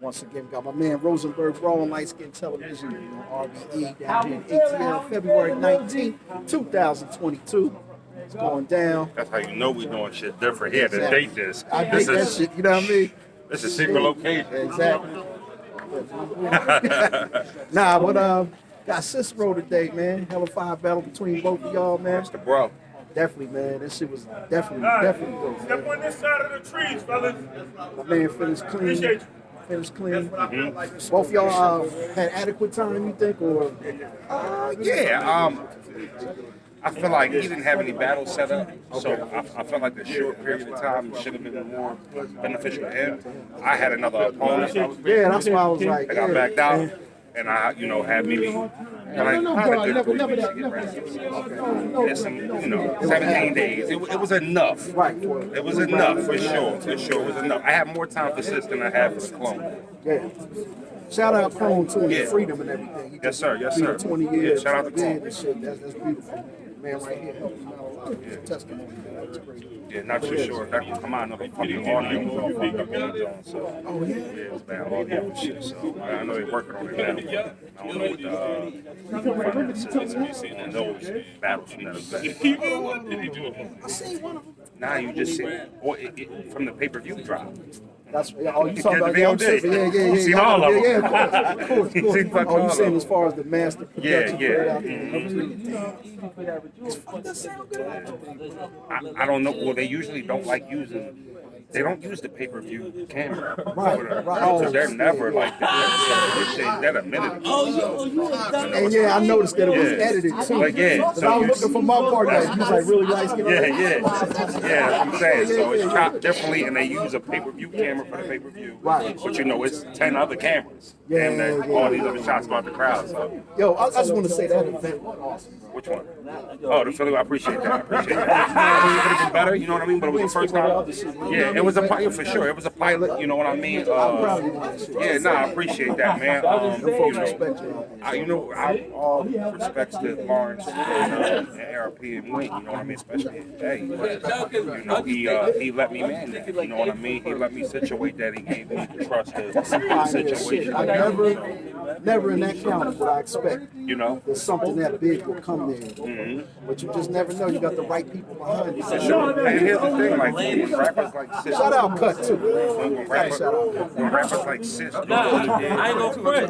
Once again, got my man Rosenberg Raw on Light Skin Television on RBE down here in ATL, February 19th, 2022. It's going down. That's how you know we doing shit different here to date this. I date that shit, you know what I mean? This is secret location. Exactly. Nah, but got CYSSERO today, man. Hell of a fire battle between both of y'all, man. That's the bro. Definitely, man. This shit was definitely good. Step on this side of the trees, fellas. My man finished clean. Appreciate you. Finished clean. Both of y'all had adequate time, you think, or? I feel like he didn't have any battles set up, so I felt like the short period of time should have been more beneficial to him. I had another opponent. Yeah, that's why I was like, I got backed out, and I, had maybe it's some, 17 days. It was enough. Right. It was enough for sure. For sure, it was enough. I had more time for Sis than I had for the clone. Yeah. Shout out Clone to his freedom and everything. Yes, sir. Yes, sir. 20 years. Yeah, shout out to Clone. That's beautiful. Man, right here helped him out a lot. Testimony. That's great. Yeah, not too sure if that can come out. Another fucking audio was all fucked up on the joint, so. Oh, yeah? Yeah, it was bad audio and shit, so I know they're working on it now. I don't know what the systems we seen in those battles from that event. I seen one of them. Now you just see from the pay-per-view drop. That's you talking about Yeah. You Seen all of them. Yeah, of course. Seen Oh, all you of saying them. as far as the master production? Yeah. That sound good. I don't know. Well, they usually don't like using. They don't use the pay-per-view camera. Right. So they're never like that. They say that a minute ago. And yeah, I noticed that it was edited too. Like, yeah. So I was looking for my part that he was like really light skinned. Yeah, that's what I'm saying. So it's chopped differently, and they use a pay-per-view camera for the pay-per-view. Right. But it's 10 other cameras. Yeah, And then all these other shots about the crowd. So Yo, I just want to say that event was awesome. which one? Oh, the Philly. I appreciate that. It could have been better, you know what I mean? But it was the first time. Yeah, it was a pilot for sure. It was a pilot, you know what I mean? I appreciate that, man. All respects to Lawrence and ARP and Wayne, you know what I mean? Especially today. He let me man that, you know what I mean? He let me situate that. He gave me the trust to situation. I never in that county would I expect. That something that big will come there. But you just never know. You got the right people behind you. Sure. And here's the thing, like when rappers like Sis, Shout out Cut too. when rappers like Sis, I ain't gonna front.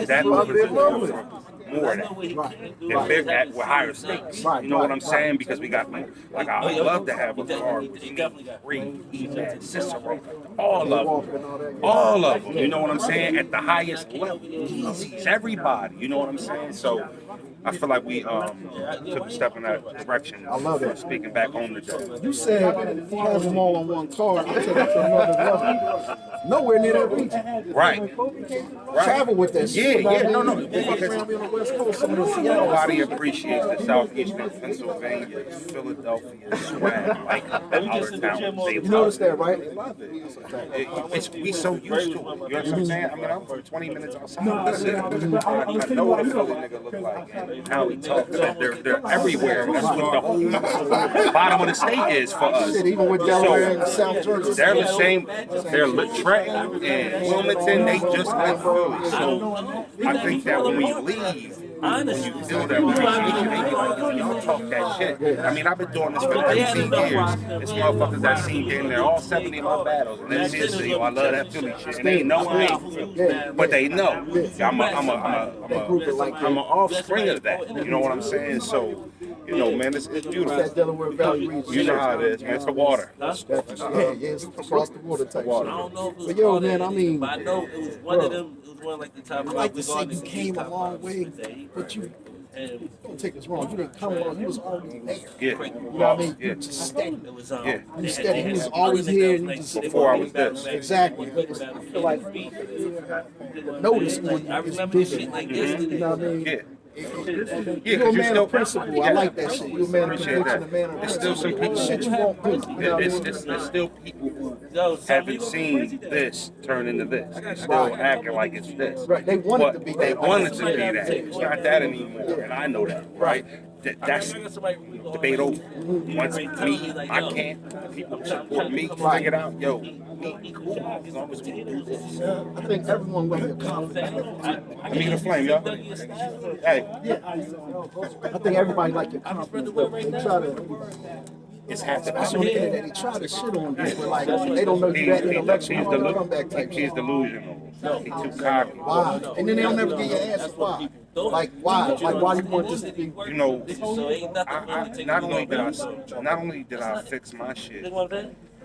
that was more than big with higher stakes. You know what I'm saying? Because we got like I would love to have a card with Reed, CYSSERO, all of them. You know what I'm saying? At the highest level, Easy's, everybody. You know what I'm saying? So I feel like we took a step in that direction. I love it. Speaking back home today. You said have them all on one card. I took it to another level. Nowhere near that region. Right. Travel with that shit. No. Nobody Nobody appreciates the southeastern Pennsylvania, Philadelphia swag like other towns. They You noticed that, right? we so used to it. You know what I'm saying? I mean, I'm from 20 minutes outside of the city. I know what a Philly nigga look like and how he talks. They're everywhere. That's what the whole bottom of the state is for us. Even with Delaware and South Jersey. They're the same. They're Trey and Wilmington. They just like Philly. So I think that when we leave, when you feel that appreciation, they be like, y'all talk that shit. I mean, I've been doing this for 13 years. It's motherfuckers that seen in there all 70 of my battles, and they say, yo, I love that Philly shit. And they know I ain't Philly, but they know. I'm an offspring of that. You know what I'm saying? So, man, it's beautiful. That Delaware Valley region. You know how it is, man. It's the water. It's across the water type Water. shit. I don't know if it was But yo, man, I mean, but I know it was one of them. It was one like the top. I like to say you came a long way, but you don't take this wrong. You didn't come along. You was already there. Yeah. You know what I mean? Yeah. You just steady. It was Yeah. You steady. He was always here. And you just Before I was this. exactly. I feel like notice when I it's remember bigger. shit like this. You know what I mean? Yeah. You're a man of principle. I like that shit. You're a man of Appreciate conviction, a that. man of There's still some people. shit you won't do. You know what I mean? There's still people who haven't seen this turn into this. They're still acting like it's this. Right. They want it to But be they that. want it to be that. It's not that anymore, and I know that, right? that's debate over. Once me, I can't. People support me, figure it out. Yo, me, cool. As long as we do this. I think everyone with your confidence. Let me get a flame, y'all. Hey, I think everybody like your confidence. But they try to, it's half the especially on the internet, they try to shit on you, but like they don't know you that intellectual on the comeback type He's shit. delusional. He's too cocky. Why? And then they'll never get your answers. Why? Like why? Like why you want this to be? You know, not only did I fix my shit,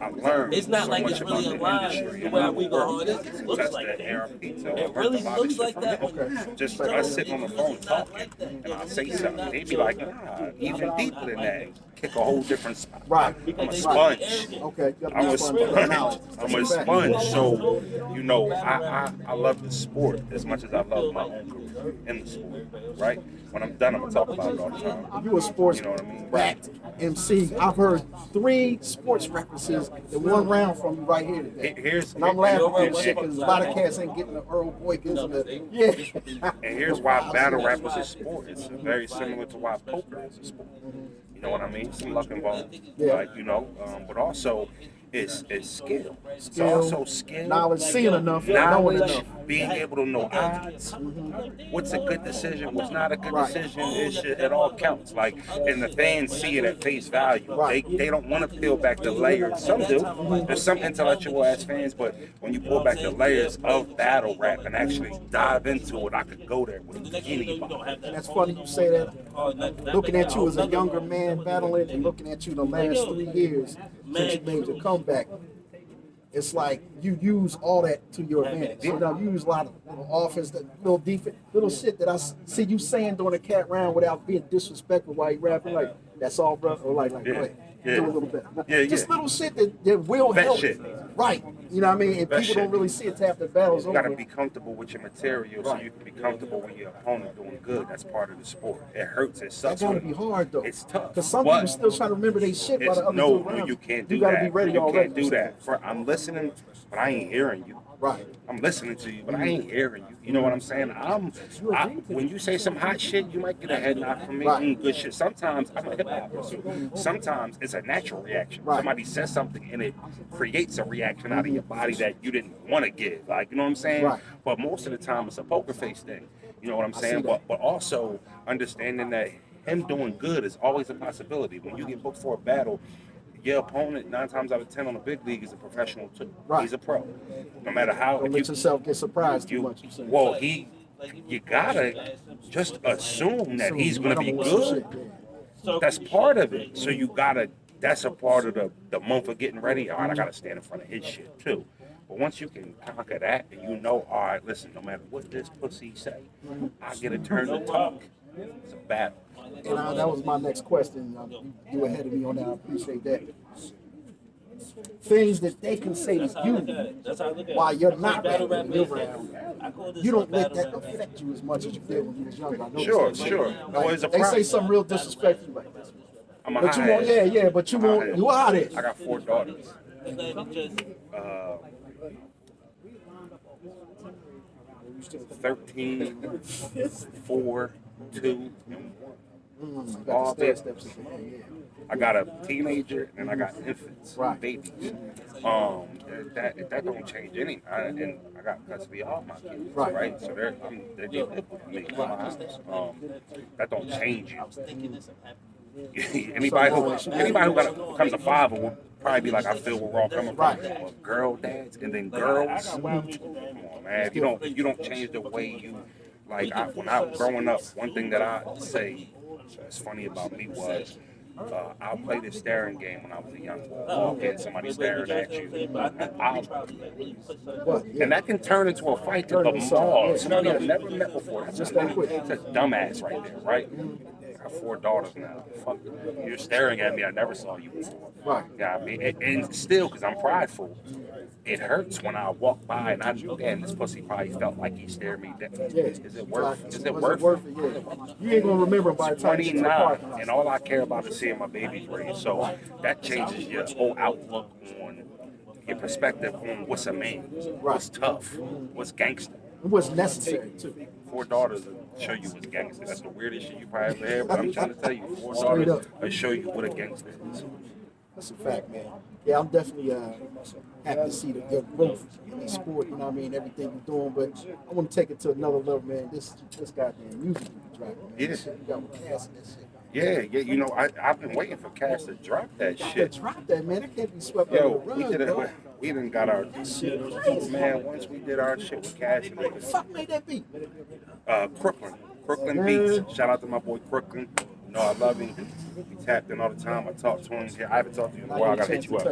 I learned It's not so like much it's about really the aligned industry the and way how we it go. works. It looks That's like the that. ARP. So It really looks like that. Just us sitting on the phone talking, and I say something, they be like, nah, even deeper than that. Kick a whole different spot. Right. I'm a sponge. Okay. I'm a sponge. I'm a sponge. So, you know, I love the sport as much as I love my own career in the sport, right? When I'm done, I'm going to talk about it all the time. You a sports You know what I mean? backed MC. I've heard 3 sports references in one round from you right here today. And I'm laughing at shit because a lot of cats ain't getting the Earl Boykins and the And here's why battle rap is a sport. It's very similar to why poker is a sport. You know what I mean? Some luck involved, like, you know, but also it's skill. It's also skill. knowledge, seeing enough, knowing Knowledge, enough. being able to know odds. What's a good decision? What's not a good decision? It all counts. Like, and the fans see it at face value. They don't want to peel back the layers. Some do. There's some intellectual ass fans, but when you pull back the layers of battle rap and actually dive into it, I could go there with anybody. And that's funny you say that. Looking at you as a younger man battling and looking at you the last 3 years since you made your comeback, it's like you use all that to your advantage. So now you use a lot of offense, that little defense, little shit that I see you saying during a cat round without being disrespectful while you rapping. Like, that's all, bro. Or like, go ahead. Do a little bit. Just little shit that will help. Shit. Right. You know what I mean? And people don't really see it till after the battle's You over. gotta be comfortable with your material so you can be comfortable when your opponent doing good. That's part of the sport. It hurts. It That sucks. gotta be hard though. It's tough. Because some But people still trying to remember they shit while the other no, do around. you can't do You gotta that. be ready You already. can't do that. I'm listening, but I ain't hearing you. Right. I'm listening to you, but I ain't hearing you. You know what I'm saying? When you say some hot shit, you might get a head nod from me. Good shit. Sometimes I'm a hip hop person. Sometimes it's a natural reaction. Somebody says something and it creates a reaction out of your body that you didn't want to give. Like, you know what I'm saying? But most of the time it's a poker face thing. You know what I'm saying? But also understanding that him doing good is always a possibility. When you get booked for a battle, your opponent 9 times out of 10 on the big league is a professional too. He's a pro. No matter how. Don't let yourself get surprised too much. Well, you gotta just assume that he's gonna be good. That's part of it. So you gotta. That's a part of the month of getting ready. All right, I gotta stand in front of his shit too. But once you can conquer that, and you know, all right, listen, no matter what this pussy say, I get a turn to talk. It's a battle. And that was my next question. You ahead of me on that. I appreciate that. Things that they can say to you while you're not battling your round, you don't let that affect you as much as you did when you was younger. I know Sure. Like, they say something real disrespectful like this. I'm a But you won't, but you won't, you out it. I got 4 daughters. 13, 4, 2, and 1. All big. I got a teenager and I got infants, babies. That don't change anything. And I got custody of all my kids, right? So they're live with me in my house. That don't change you. Anybody who becomes a father will probably be like, I feel where we're all coming from. Well, girl dads and then girls. Come on, man. If you don't change the way you like. When I was growing up, one thing that I say that's funny about me was I'll play this staring game when I was a young boy. And somebody staring at you, and that can turn into a fight to the mall. Somebody I've never met before. That's a dumbass right there, right? I have 4 daughters now. Fuck, you're staring at me. I never saw you before. Yeah, I mean, and still, because I'm prideful, it hurts when I walk by and I know, damn, this pussy probably felt like he stared me down. Is it worth it? Is it worth it? You ain't gonna remember by the time you 29, and all I care about is seeing my babies raised. So that changes your whole outlook on your perspective on what's a man, what's tough, what's gangster. It was necessary too. 4 daughters show you what's gangster. That's the weirdest shit you probably ever heard, but I'm trying to tell you, 4 Straight daughters, up. I show you what a gangster is. That's a fact, man. Yeah, I'm definitely happy to see the growth in the sport. You know what I mean? Everything you're doing, but I want to take it to another level, man. This goddamn music you dropping. Yeah. You got with Cass and that shit. Yeah, you know, I've been waiting for Cass to drop that Yeah, shit. drop that, man. It can't be swept Yo, under the we rug, did it. dog. We done got our Shit crazy. man. Once we did our shit with Cass and Who the fuck made that beat? Crooklyn Beats. Shout out to my boy Crooklyn. You know I love him. We tapped in all the time. I talk to him. I haven't talked to you in a while. I gotta hit you up.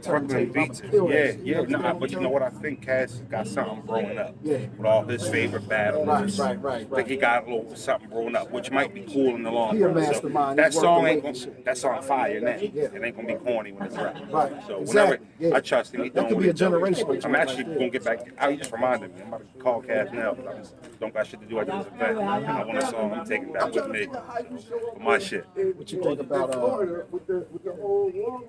Crooklyn Beats. Yeah. No, but you know what? I think Cass got something growing up. Yeah. With all his favorite battles. Right. I think he got a little something growing up, which might be cool in the long He a run. So mastermind. that He song worked ain't the gonna, weight. that song fire now. Yeah. It ain't gonna be corny when it's rap. Right. So Exactly. whenever Yeah. I trust him, he That doing could what be a he doing. generational I'm joint actually right there. gonna get back. He just reminded me. I'm about to call Cass now. But I just don't got shit to do. I just event. And I want a song I'm taking back with me for my shit. What you think about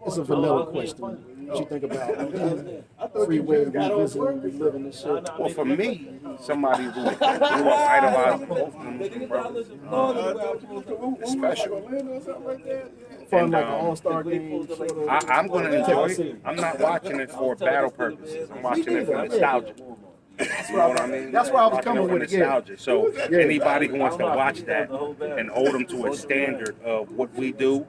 it's a vanilla question. What you think about freeway revisiting, reliving this shit? Well, for me, somebody who idolized both of them brothers, it's special. Fun And, like an all-star game. I'm going to enjoy it. I'm not watching it for battle purposes. I'm watching it for nostalgia. You know what I mean? That's where I was Watching coming it for with it, yeah. nostalgia. So anybody who wants to watch that and hold them to a standard of what we do,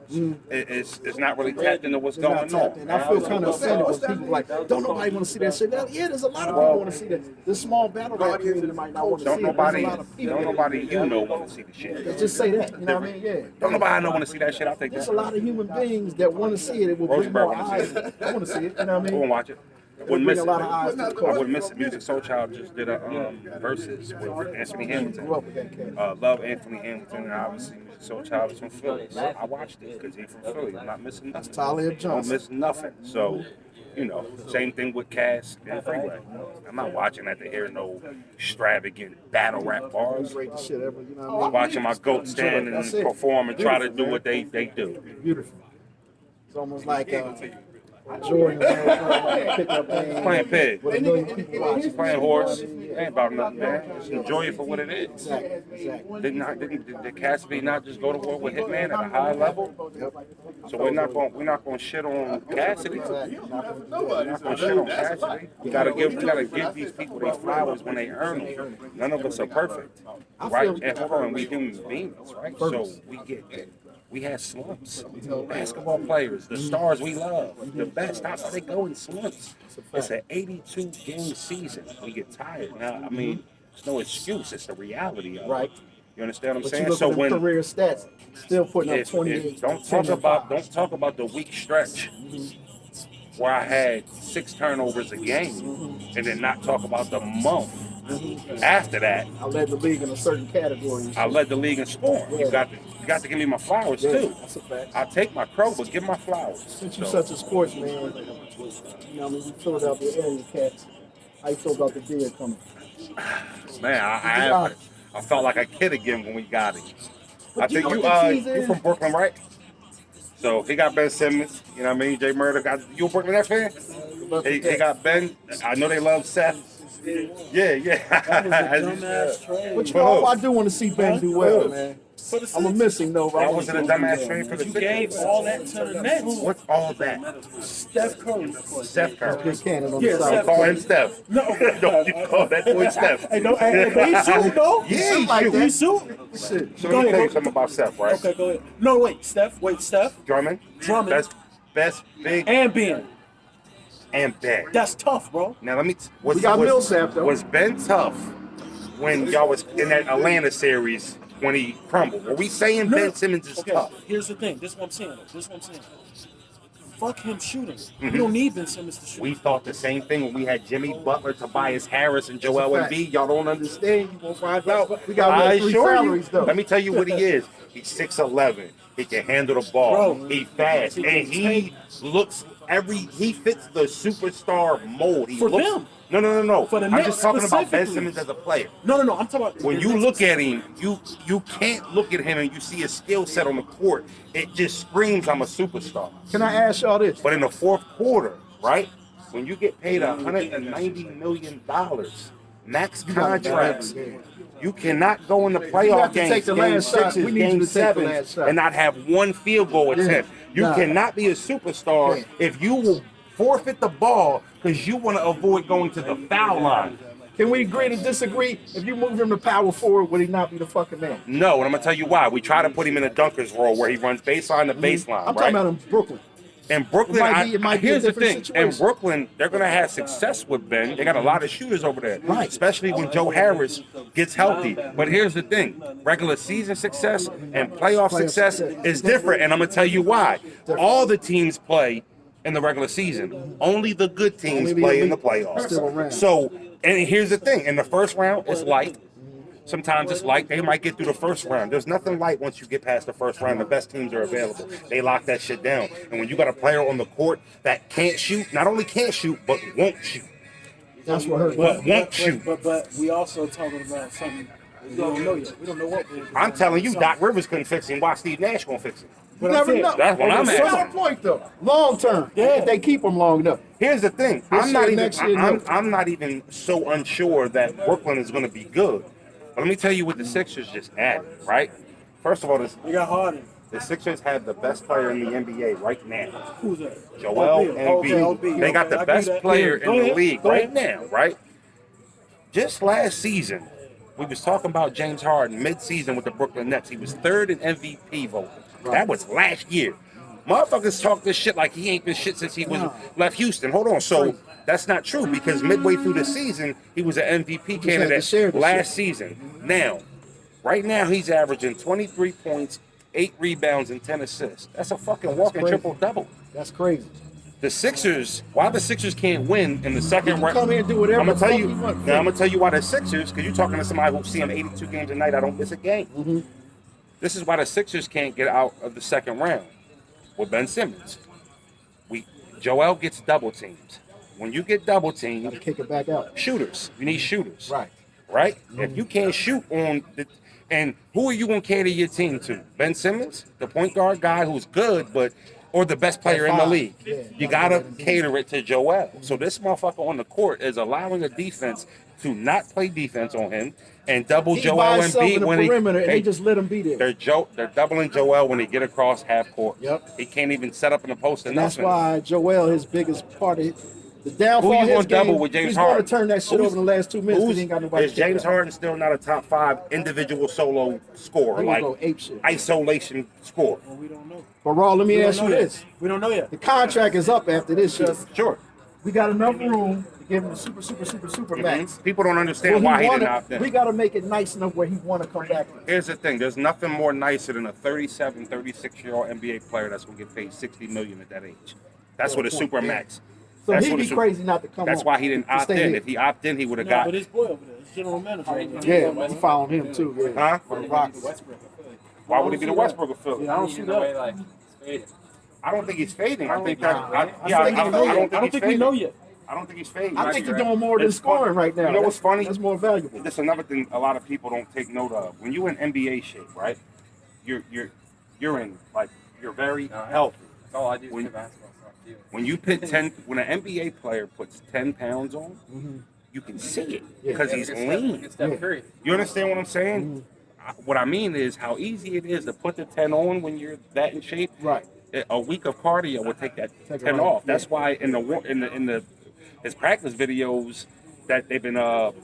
it's not really tapped into what's going on. And I feel kind of offended when people like, don't nobody want to see that shit. Yeah, there's a lot of people want to see that. This small battle rap community might not want to see it. There's a lot of people. Don't nobody you know want to see the shit. Just say that, you know what I mean? Yeah. Don't nobody I know want to see that shit. I'll take There's that. a lot of human beings that want to see it. It will bring Rosenberg more wanna see eyes. it. I want to see it, you know what I Go and mean? watch it. It will bring a lot of eyes to the I cause. wouldn't miss it. Music Soul Child just did a versus with Anthony Hamilton. Grew up with that cat. Love Anthony Hamilton, and obviously Music Soul Child is from Philly. So I watched it because he's from Philly. I'm not missing nothing. Talib Don't Johnson. miss nothing. So, you know, same thing with Cass and Freeway. I'm not watching that to hear no extravagant battle rap bars. Great shit ever, you know what I I'm watching my goat stand and That's it. perform and try to do what they do. mean? Beautiful. It's almost like Jordan picking up Playing pig. with a million people watching. Playing horse. Ain't about nothing, man. Just enjoy it for what it is. Exactly. Did Cassidy not just go to war with Hitman at a high level? So we're not going to shit on Cassidy. We're not going to shit on Cassidy. We gotta give these people their flowers when they earn them. None of us are perfect, right? And hold on, we human beings, right? So we had slumps. Basketball players, the stars we love, the best. That's how they go in slumps. It's an 82-game season. We get tired. Now, I mean, it's no excuse. It's the reality of it. Right. You understand what I'm But you saying? look So at them when career stats, still putting up 28. don't talk about the weak stretch where I had 6 turnovers a game, and then not talk about the month after that. I led the league in a certain category. I led the league in scoring. You got to give me my flowers too. That's a fact. I'll take my crow, but give my flowers. Since you're such a sportsman, you know, I mean, you Philadelphia area cats. How you feel about the deer coming? Man, I felt like a kid again when we got him. But I think you know what the keys you is? from Brooklyn, right? So he got Ben Simmons. You know what I mean? Jay Murder got you a Brooklyn Nets fan? He got Ben. I know they love Seth. Yeah. But you know, I do want to see Ben do well, man. For the I'm a missing though. That wasn't a dumbass trade for the You gave all that to the Nets. What's all that? Steph Curry. Steph Curry. Big KANNON on Yeah, the You side. call him Steph. No. Don't you call that boy Steph. Hey, but he sued, though. Yeah, he like shoot. that. He sued. Shit. So Go let me ahead, tell you go. something about Steph, right? Okay, go ahead. No, wait, Steph. Drummond. Best big And Ben. and Ben. That's tough, bro. Now let me. We got Millsap, though. Was Ben tough when y'all was in that Atlanta series when he crumbled? Were we saying Ben Simmons is Okay, tough? here's the thing. This is what I'm saying. Fuck him shooting. You don't need Ben Simmons to shoot. We thought the same thing when we had Jimmy Butler, Tobias Harris, and Joel fact. Embiid. Y'all don't understand. You gonna find out. We got I three assure salaries, you. though. Let me tell you what he is. He's 6'11". He can handle the ball. Bro. He fast, and he looks he fits the superstar mold. He For looks, them. No. For the I'm Nets just talking about Ben specifically. Simmons as a player. No. I'm talking about When you look at him, you can't look at him and you see a skill set on the court. It just screams, I'm a superstar. Can I ask y'all this? But in the fourth quarter, right, when you get paid $190 million, max You gotta contracts. balance, yeah. You cannot go in the have playoff to take games, the game last shot. sixes, We need you game to take the sevens, last shot. and not have one field goal attempt. You Nah. cannot be a superstar Can't. if you will forfeit the ball because you want to avoid going to the foul line. Can we agree to disagree? If you move him to power forward, would he not be the fucking man? No, and I'm gonna tell you why. We try to put him in a dunker's role where he runs baseline to baseline, I'm right? talking about in Brooklyn. In Brooklyn, It might be a here's the different thing. situation. In Brooklyn, they're going to have success with Ben. They got a lot of shooters over there, Right. especially when Joe Harris gets healthy. But here's the thing. Regular season success and playoff success is different, and I'm going to tell you why. All the teams play in the regular season. Only the good teams play in the Still around. playoffs. So, and here's the thing. In the first round, it's light. Sometimes it's light. They might get through the first round. There's nothing light once you get past the first round. The best teams are available. They lock that shit down. And when you got a player on the court that can't shoot, not only can't shoot, but won't shoot. That's what hurt. But won't shoot. But we also talking about something we don't know yet. We don't know what. I'm telling you, Doc Rivers couldn't fix him. Why Steve Nash gonna fix him? You never know. That's what I'm That's asking. not a point though. Long term, if they keep him long enough. Here's the thing. This I'm not year, even. next year, no. I'm not even so unsure that Brooklyn is going to be good. But let me tell you what the Sixers just added. Right. First of all, We got Harden. the Sixers have the best player in the NBA right now. Who's that? Joel Embiid. Embiid. They got the I best agree that. player Go in the ahead. league Go right ahead. now, right? Just last season, we was talking about James Harden mid-season with the Brooklyn Nets. He was third in MVP voting. That was last year. Motherfuckers talk this shit like he ain't been shit since he was left Houston. Hold on. So that's not true because midway through the season, he was an MVP had to share candidate the last shit. season. Now, right now, he's averaging 23 points, 8 rebounds, and 10 assists. That's a fucking walking crazy. triple-double. That's crazy. The Sixers, why the Sixers can't win in the second can round? come here and do whatever I'm gonna the tell fuck you. he want. Now I'm gonna tell you why the Sixers, because you're talking to somebody who see him 82 games a night. I don't miss a game. Mm-hmm. This is why the Sixers can't get out of the second round with Ben Simmons. Joel gets double teamed. When you get double teamed, Got to kick it back out. shooters. You need shooters. Right. Right? If you can't shoot on the, and who are you gonna cater your team to? Ben Simmons, the point guard guy who's good, but or the best player in the league. Yeah. You gotta cater it to Joel. So this motherfucker on the court is allowing the defense to not play defense on him and double He Joel by himself in Embiid the when perimeter, and they they just let him be there. they're doubling Joel when they get across half court. Yep. He can't even set up in the post or And that's nothing. why Joel, his biggest part of the downfall Who you of his gonna double game, with James he's Harden? going to turn that shit over in the last 2 minutes because he ain't got nobody Is to take James it out. Harden still not a top 5 individual solo scorer, He like gonna go ape shit. isolation scorer? Well, we don't know. But Raw, let me We don't ask know you yet. this. We don't know yet. The contract is up after this year. Sure. We got enough room to give him a super max. People don't Will understand why he wanna- didn't opt in. We got to make it nice enough where he want to come back. Here's the thing. There's nothing more nicer than a 37, 36-year-old NBA player that's going to get paid $60 million at that age. That's what a super max. So That's he'd what be a super- crazy not to come That's on. why he didn't To opt stay in. here. If he opted in, he would have No, got. but his boy over there, his general manager. Yeah, we found him too. Yeah. Huh? For the Rockets. Why would he be the Westbrook of Philly? Yeah, I don't see that. I don't think he's fading. I think that. I don't think we fading. know yet. I don't think he's fading. I think he's doing more than It's scoring fun- right now. You know what's funny? That's more valuable. This is another thing a lot of people don't take note of. When you in NBA shape, right? You're in like you're very healthy. That's all I do is When- play basketball. So I do. When you put when an NBA player puts 10 pounds on, you can see it because he's lean. It's Steph Curry. You understand what I'm saying? What I mean is how easy it is to put the 10 on when you're that in shape. Right. A week of cardio will take that Take it 10 right. off. Yeah. That's why in the his practice videos that they've been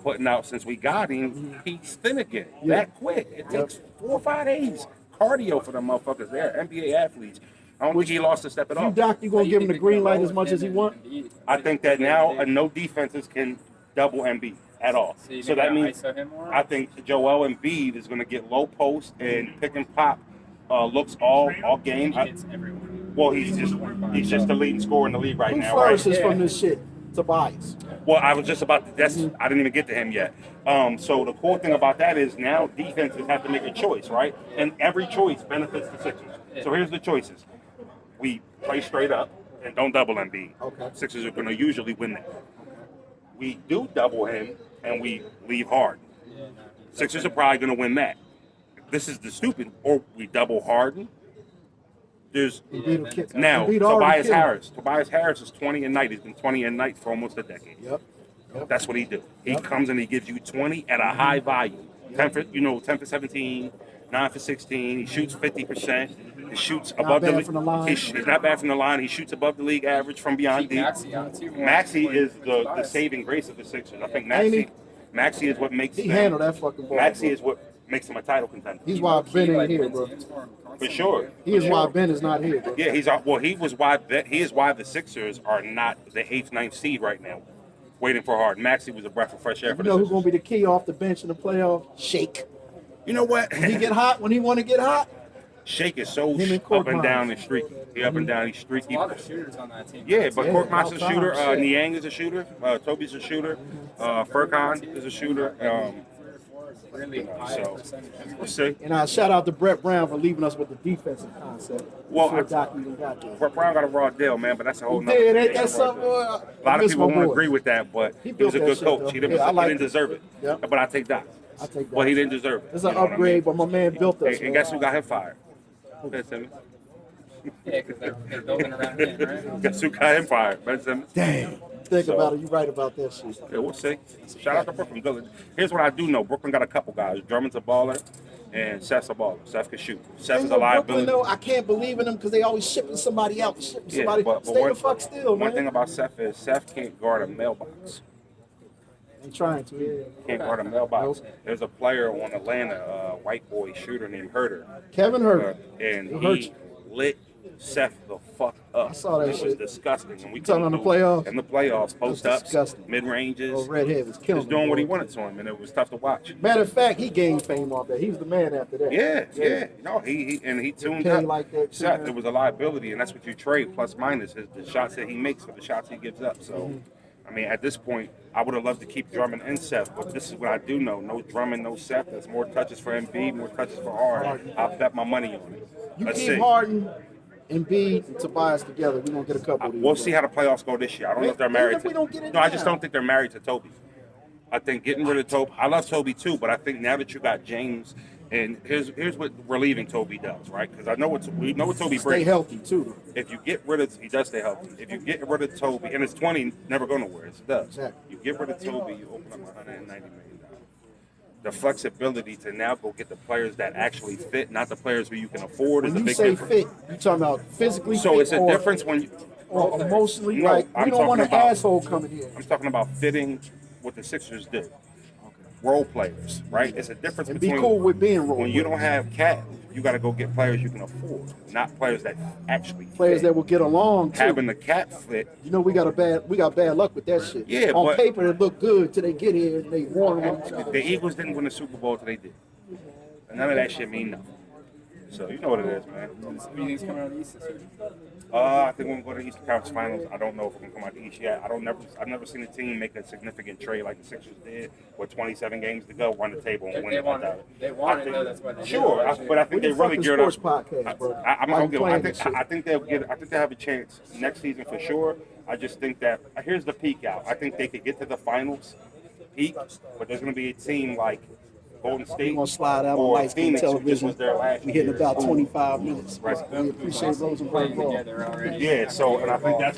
putting out since we got him, he's thin again. Yeah. That quick. It takes 4 or 5 days cardio for them motherfuckers. They're NBA athletes. I don't think he lost a step at You, all. Doc, you gonna give him the green light as much as he want? I think that now no defenses can double Embiid at all. So that means I think Joel Embiid is going to get low post and pick and pop looks all game. Well, he's just the leading scorer in the league right Who now, right? flourishes from this shit? Tobias. Well, I was just about to. I didn't even get to him yet. So the cool thing about that is now defenses have to make a choice, right? And every choice benefits the Sixers. So here's the choices: we play straight up and don't double Embiid. Okay. Sixers are going to usually win that. We do double him and we leave Harden. Sixers are probably going to win that. This is the stupid. Or we double Harden. There's Embiid will kick- now Embiid already Tobias killed him. Harris. Tobias Harris is 20 a night. He's been 20 a night for almost a decade. Yep. That's what he do. He comes and he gives you 20 at a high volume. 10 for 17, 9 for 16. He shoots 50%. He shoots above the league. From the line. He's not bad from the line. He shoots above the league average from beyond deep. Maxey is the saving grace of the Sixers. I think Maxey is what makes He handled that fucking ball. Maxey is what makes him a title contender. He's why Ben ain't here, bro. For sure. He is why Ben is not here, bro. Yeah, he is why the Sixers are not the 8th, 9th seed right now, waiting for Harden. Maxey was a breath of fresh air for You the know who's Sixers. gonna be the key off the bench in the playoff? Shake. You know what? When he get hot, when he want to get hot, Shake is so Him and up and Korkmaz. down and streaky. He up and down, he's streaky. A lot of shooters on that team. Yeah, but Yeah, Korkmaz is a all shooter. time, shit. Niang is a shooter. Toby's a shooter. Furkan is a shooter. Really high So percentage. we'll see. and I shout out to Brett Brown for leaving us with the defensive concept. Well, before Doc even got there. Brett Brown got a raw deal, man, but that's a whole nother Yeah, thing. that's something. A lot of people won't agree with that, but He he was built a that good shit, coach. though. He didn't, Yeah, I he like didn't it. deserve it. Yeah. But I take that. I take that. Well, he didn't deserve it. It's You an know what I mean? upgrade, but my man built us. And guess who got him fired? Ben Simmons. Yeah, because they're building around him, right? Guess who got him fired? Ben Simmons. Damn. Think So- about it. You right about that shit. Yeah, we'll see. Shout out to Brooklyn. Good. Here's what I do know. Brooklyn got a couple guys. Drummond's a baller, and Seth's a baller. Seth can shoot. Seth is a Brooklyn, liability. though, I can't believe in them because they always shipping somebody out. Shipping somebody. Stay the fuck still, one man. thing about Seth is Seth can't guard a mailbox. I'm trying to. Yeah. Can't guard a mailbox. There's a player on Atlanta, a white boy shooter named Herder, Kevin Hurt. and Who hurt he you? lit Seth the fuck up. I saw that It was shit. disgusting. And we talking on the couldn't do- playoffs? In the playoffs, post That's ups, disgusting. mid ranges, Oh, Redhead was killing just doing me, what he boy. wanted to him, and it was tough to watch. Matter of fact, he gained fame off that. He was the man after that. Yeah. No, he tuned Kenny up. like that too, Seth, man. it was a liability, and that's what you trade plus minus the shots that he makes for the shots he gives up. So, I mean, at this point, I would have loved to keep Drummond and Seth, but this is what I do know: no Drummond, no Seth. There's more touches for Embiid, more touches for Harden. I'll bet my money on it. You Let's keep see. Harden, Embiid, and Tobias together. We're gonna get a couple of these. We'll see how the playoffs go this year. I don't know if they're Even married if we don't get to. it No, I just now. don't think they're married to Toby. I think getting rid of Toby. I love Toby too, but I think now that you got James, and here's what relieving Toby does, right? Because we know what Toby Stay brings. healthy too. If you get rid of, he does stay healthy. If you get rid of Toby, and it's 20, never go nowhere. It does. Exactly. You get rid of Toby, you open up $190 million. The flexibility to now go get the players that actually fit, not the players who you can afford, is When a you big say difference. fit, you talking about physically So fit it's a or, difference when you. or emotionally. No, Like I'm we don't want an talking about- asshole coming here. I'm talking about fitting what the Sixers do. Role players, right? It's a difference And be between cool with being role when you don't players. have cap, you got to go get players you can afford, not players that actually Players fit. that will get along too. Having the cap fit. You know we got bad luck with that shit. Yeah, on but- paper it look good till they get here and they warn on each other. The Eagles didn't win the Super Bowl till they did. And none of that shit mean nothing. So you know what it is, man. Who do you think's coming out of the East this year? I think we're going to go to the Eastern Conference Finals. I don't know if we're going to come out the East yet. I've never seen a team make a significant trade like the Sixers did with 27 games to go, run the table and win They it. want it. They want it, though. That's why they Sure, but I think they really geared up. Sports podcast, bro. I'm Why you okay. playing this shit? I think they'll get. I think they have a chance next season for sure. I just think that here's the peak out. I think they could get to the finals, peak, but there's going to be a team like Golden State We're gonna slide out on or light skin Phoenix, who just television. was there last We hitting year. about 25 minutes. Right. We appreciate Rosenberg Raw. Together already. Yeah. So, and I think that's.